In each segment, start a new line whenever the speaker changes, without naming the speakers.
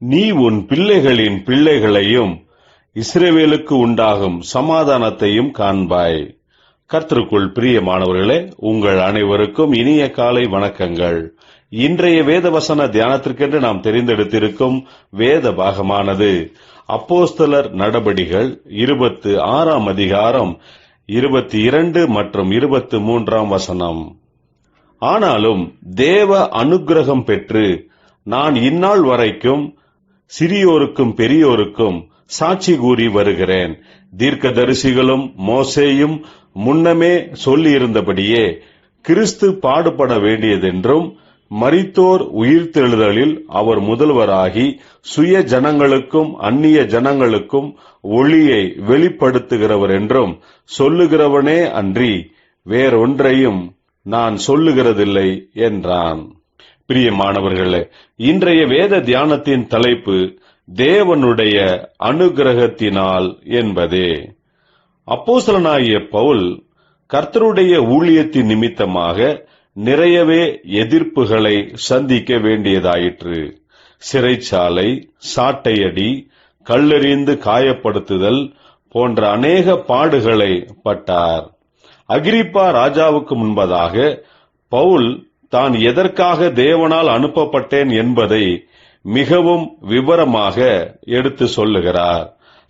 நீ உன் பிள்ளைகளின் பிள்ளைகளையும் இஸ்ரவேலுக்கு உண்டாகும் சமாதானத்தையும் காண்பாய். கர்த்தருக்குள் பிரியமானவர்களே, உங்கள் அனைவருக்கும் இனிய காலை வணக்கங்கள். இன்றைய வேதவசன தியானத்திற்கென்று நாம் தெரிந்தெடுத்திருக்கும் வேத பாகமானது அப்போஸ்தலர் நடபடிகள் 26 அதிகாரம் 22 மற்றும் 23 வசனம். ஆனாலும் தேவ அனுக்கிரகம் பெற்று நான் இந்நாள் வரைக்கும் சிறியோருக்கும் பெரியோருக்கும் சாட்சி கூறி வருகிறேன். தீர்க்கதரிசிகளும் மோசேயும் முன்னமே சொல்லியிருந்தபடியே கிறிஸ்து பாடுபட வேண்டியதென்றும் மரித்தோர் உயிர்த்தெழுதலில் அவர் முதல்வராகி சுய ஜனங்களுக்கும் அந்நிய ஜனங்களுக்கும் ஒளியை வெளிப்படுத்துகிறவர் என்றும் சொல்லுகிறவனே அன்றி வேறொன்றையும் நான் சொல்லுகிறதில்லை என்றான். பிரியமானவர்களே, இன்றைய வேத தியானத்தின் தலைப்பு தேவனுடைய அனுக்கிரகத்தினால் என்பதே. அப்போஸ்தலனாகிய பவுல் கர்த்தருடைய ஊழியத்தின் நிமித்தமாக நிறையவே எதிர்ப்புகளை சந்திக்க வேண்டியதாயிற்று. சிறைச்சாலை, சாட்டையடி, கல்லெறிந்து காயப்படுத்துதல் போன்ற அநேக பாடுகளை பட்டார். அகிரிப்பா ராஜாவுக்கு முன்பதாக பவுல் தான் எதற்காக தேவனால் அனுப்பப்பட்டேன் என்பதை மிகவும் விவரமாக எடுத்து சொல்லுகிறார்.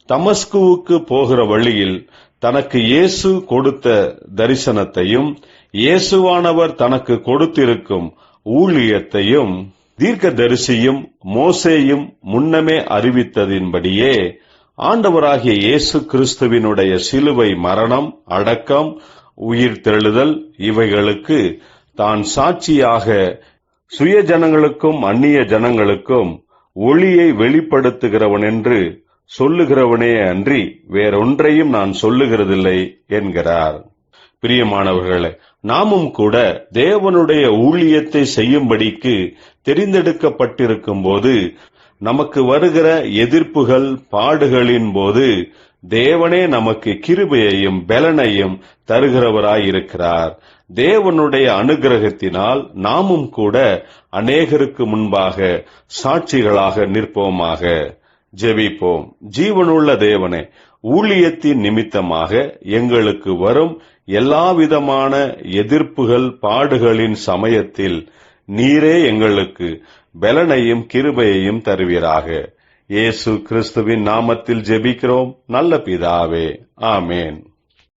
தமஸ்குவுக்கு போகிற வழியில் தனக்கு இயேசு கொடுத்த தரிசனத்தையும் இயேசுவானவர் தனக்கு கொடுத்திருக்கும் ஊழியத்தையும் தீர்க்கதரிசியும் மோசேயும் முன்னமே அறிவித்ததின்படியே ஆண்டவராகிய இயேசு கிறிஸ்துவினுடைய சிலுவை மரணம், அடக்கம், உயிர்த்தெழுதல் இவைகளுக்கு தான் சாட்சியாக சுய ஜனங்களுக்கும் அந்நிய ஜனங்களுக்கும் ஒளியை வெளிப்படுத்துகிறவன் என்று சொல்லுகிறவனே அன்றி வேறொன்றையும் நான் சொல்லுகிறதில்லை என்கிறார். பிரியமானவர்களே, நாமும் கூட தேவனுடைய ஊழியத்தை செய்யும்படிக்கு தெரிந்தெடுக்கப்பட்டிருக்கும் போது நமக்கு வருகிற எதிர்ப்புகள், பாடுகளின் போது தேவனே நமக்கு கிருபையையும் பலனையும் தருகிறவராயிருக்கிறார். தேவனுடைய அனுக்கிரகத்தினால் நாமும் கூட அநேகருக்கு முன்பாக சாட்சிகளாக நிற்போமாக. ஜெபிப்போம். ஜீவனுள்ள தேவனே, ஊழியத்தின் நிமித்தமாக எங்களுக்கு வரும் எல்லாவிதமான எதிர்ப்புகள், பாடுகளின் சமயத்தில் நீரே எங்களுக்கு பலனையும் கிருபையையும் தருவீராக. இயேசு கிறிஸ்துவின் நாமத்தில் ஜெபிக்கிறோம் நல்ல பிதாவே. ஆமேன்.